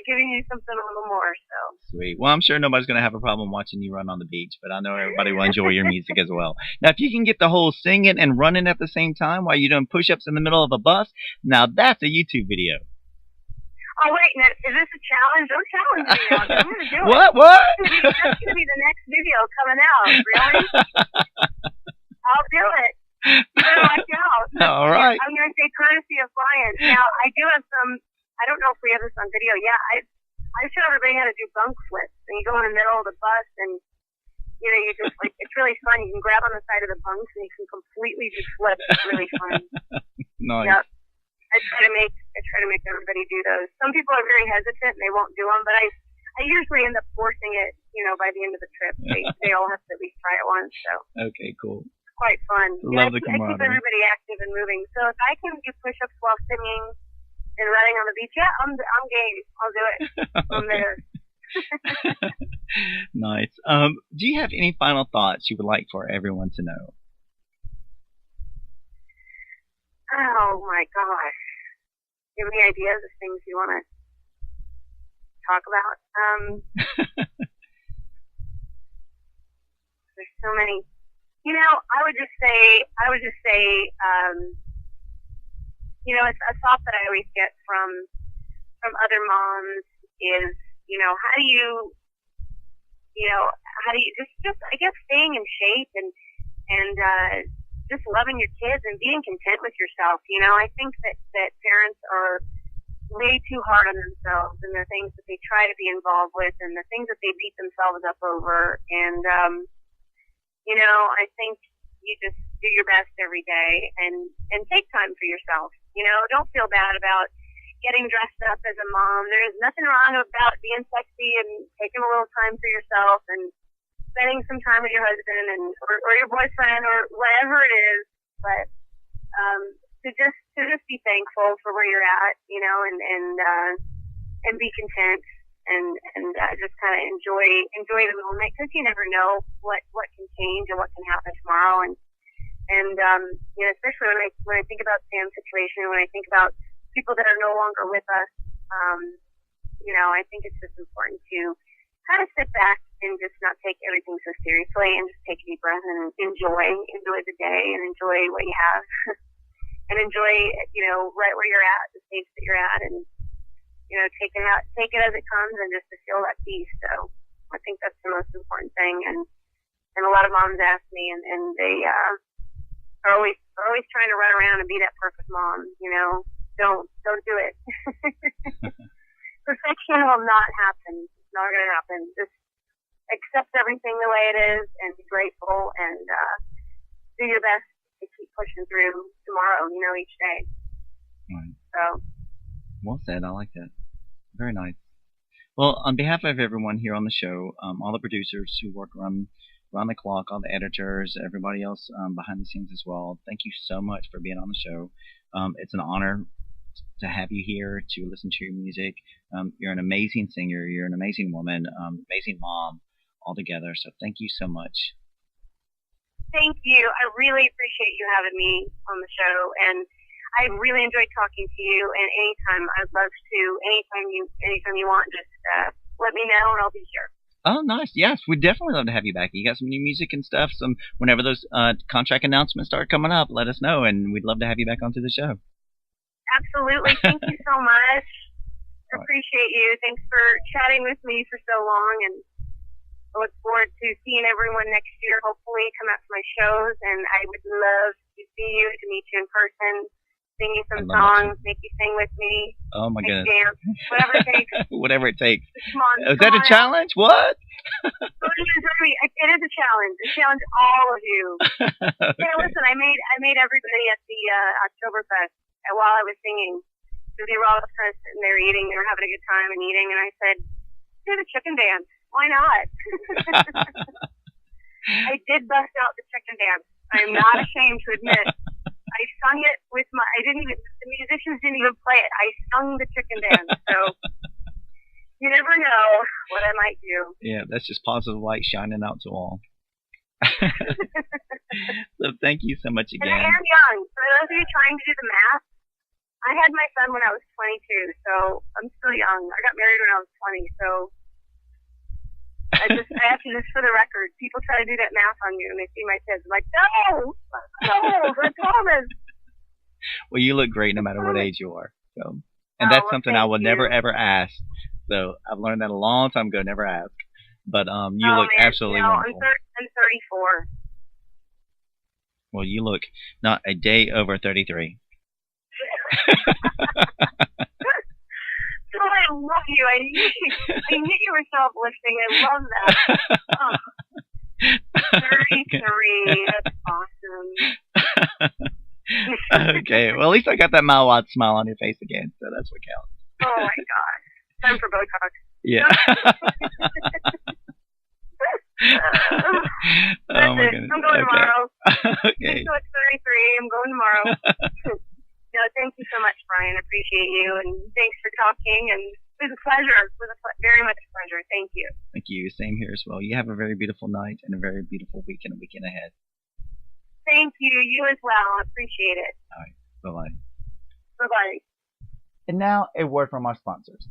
giving you something a little more. So sweet. Well, I'm sure nobody's going to have a problem watching you run on the beach, but I know everybody will enjoy your music as well. Now, if you can get the whole singing and running at the same time while you're doing push-ups in the middle of a bus, now that's a YouTube video. Oh, wait, is this a challenge? Don't challenge me now. I'm going to do it. What? That's going to be the next video coming out. Really? I'll do it. You better watch out. All right. I'm going to say courtesy of Bryan. Now, I do have some, I don't know if we have this on video. Yeah, I show everybody how to do bunk flips. And you go in the middle of the bus and, you just, like, it's really fun. You can grab on the side of the bunks and you can completely just flip. It's really fun. Nice. Yep. I try to make everybody do those. Some people are very hesitant and they won't do them, but I usually end up forcing it. By the end of the trip, they all have to at least try it once. So okay, cool. It's quite fun. Love the I keep camaraderie. everybody active and moving. So if I can do push-ups while singing and running on the beach, yeah, I'm game. I'll do it. I'm there. Nice. Do you have any final thoughts you would like for everyone to know? Oh my gosh. Do you have any ideas of things you want to talk about? There's so many. I would just say, a thought that I always get from other moms is, how do you just I guess staying in shape and just loving your kids and being content with yourself. I think that parents are way too hard on themselves and the things that they try to be involved with and the things that they beat themselves up over. And, I think you just do your best every day and take time for yourself. Don't feel bad about getting dressed up as a mom. There's nothing wrong about being sexy and taking a little time for yourself and spending some time with your husband or your boyfriend or whatever it is, but to just be thankful for where you're at, and be content and just kind of enjoy the moment, because you never know what can change and what can happen tomorrow, and especially when I think about Sam's situation, when I think about people that are no longer with us, I think it's just important to kind of sit back and just not take everything so seriously and just take a deep breath and enjoy the day and enjoy what you have and enjoy, right where you're at, the stage that you're at, and, take it as it comes and just to feel that peace. So I think that's the most important thing. And a lot of moms ask me, and they are always trying to run around and be that perfect mom. Don't do it. Perfection will not happen. It's not going to happen. Just accept everything the way it is and be grateful and do your best to keep pushing through tomorrow. Each day. Right. So. Well said. I like that. Very nice. Well, on behalf of everyone here on the show, all the producers who work around the clock, all the editors, everybody else behind the scenes as well, thank you so much for being on the show. It's an honor to have you here, to listen to your music. You're an amazing singer. You're an amazing woman, amazing mom altogether. So thank you so much. Thank you. I really appreciate you having me on the show, and I really enjoyed talking to you. And anytime, I'd love to. Anytime you want, just let me know, and I'll be here. Oh, nice. Yes, we'd definitely love to have you back. You got some new music and stuff. Whenever those contract announcements start coming up, let us know, and we'd love to have you back onto the show. Absolutely. Thank you so much. I appreciate you. Thanks for chatting with me for so long, and I look forward to seeing everyone next year. Hopefully, come out to my shows, and I would love to see you, to meet you in person, sing you some songs, make you sing with me. Oh my goodness! Dance, whatever it takes. Whatever it takes. Come on. Is that a challenge? What? It is a challenge. A challenge, all of you. Hey, listen, I made everybody at the Oktoberfest while I was singing. So they were all kind of sitting there eating. They were having a good time and eating, and I said, "Do the chicken dance. Why not?" I did bust out the chicken dance. I'm not ashamed to admit. I sung it with the musicians didn't even play it. I sung the chicken dance. So you never know what I might do. Yeah, that's just positive light shining out to all. So thank you so much again. And I am young. For those of you trying to do the math, I had my son when I was 22, so I'm still young. I got married when I was 20, so I have to, just for the record, people try to do that math on you and they see my kids. I'm like, no, I promise. Well, you look great no matter what age you are. So, and that's something I will never ever ask. So I've learned that a long time ago. Never ask. But you look absolutely wonderful. I'm 34. Well, you look not a day over 33. Oh, I love you. I knew you were self-lifting. I love that. Oh. 33. That's awesome. Okay. Well, at least I got that mile-wide smile on your face again, so that's what counts. Oh, my gosh. Time for Botox. Yeah. Oh, my goodness. I'm going tomorrow. Okay. So it's 33. I'm going tomorrow. No, thank you so much, Bryan. I appreciate you, and thanks for talking. And it was a pleasure. It was very much a pleasure. Thank you. Thank you. Same here as well. You have a very beautiful night and a very beautiful weekend ahead. Thank you. You as well. I appreciate it. All right. Bye-bye. Bye-bye. And now a word from our sponsors.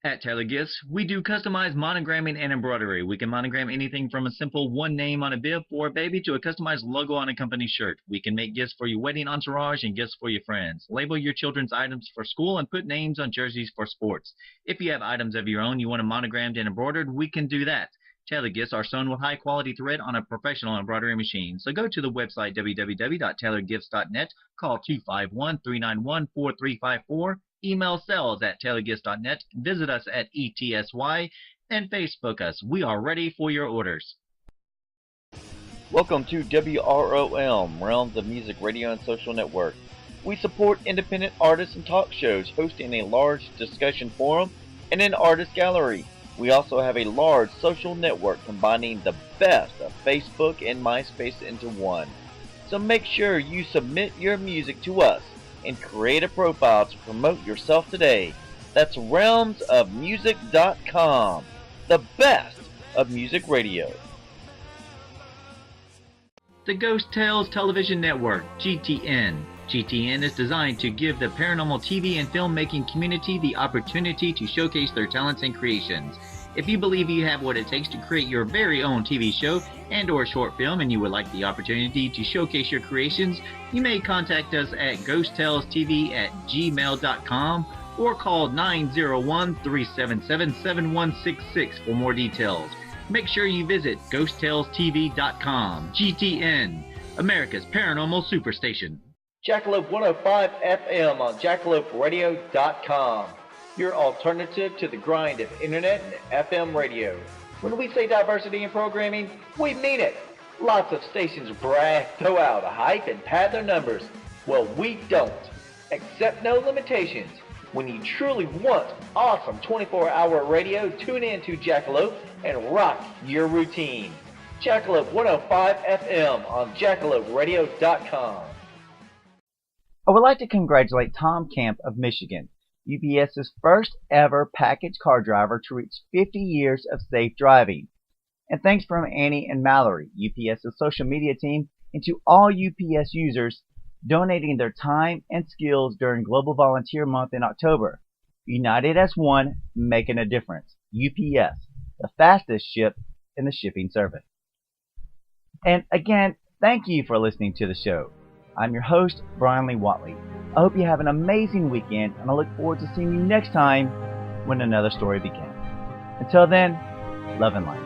At Taylor Gifts, we do customized monogramming and embroidery. We can monogram anything from a simple one name on a bib for a baby to a customized logo on a company shirt. We can make gifts for your wedding entourage and gifts for your friends. Label your children's items for school and put names on jerseys for sports. If you have items of your own you want them monogrammed and embroidered, we can do that. Tailor Gifts are sewn with high-quality thread on a professional embroidery machine. So go to the website www.tailorgifts.net, call 251-391-4354, email sales@tailorgifts.net, visit us at ETSY, and Facebook us. We are ready for your orders. Welcome to WROM, Realms of Music Radio and Social Network. We support independent artists and talk shows, hosting a large discussion forum and an artist gallery. We also have a large social network combining the best of Facebook and MySpace into one. So make sure you submit your music to us and create a profile to promote yourself today. That's realmsofmusic.com, the best of music radio. The Ghost Tales Television Network, GTN. GTN is designed to give the paranormal TV and filmmaking community the opportunity to showcase their talents and creations. If you believe you have what it takes to create your very own TV show and or short film and you would like the opportunity to showcase your creations, you may contact us at ghosttellstv@gmail.com or call 901-377-7166 for more details. Make sure you visit ghosttellstv.com. GTN, America's Paranormal Superstation. Jackalope 105 FM on jackaloperadio.com. Your alternative to the grind of internet and FM radio. When we say diversity in programming, we mean it. Lots of stations brag, throw out a hype, and pad their numbers. Well, we don't. Accept no limitations. When you truly want awesome 24-hour radio, tune in to Jackalope and rock your routine. Jackalope 105 FM on jackaloperadio.com. I would like to congratulate Tom Camp of Michigan, UPS's first ever package car driver to reach 50 years of safe driving. And thanks from Annie and Mallory, UPS's social media team, and to all UPS users donating their time and skills during Global Volunteer Month in October. United as one, making a difference. UPS, the fastest ship in the shipping service. And again, thank you for listening to the show. I'm your host, Bryan Lee Whatley. I hope you have an amazing weekend, and I look forward to seeing you next time when another story begins. Until then, love and light.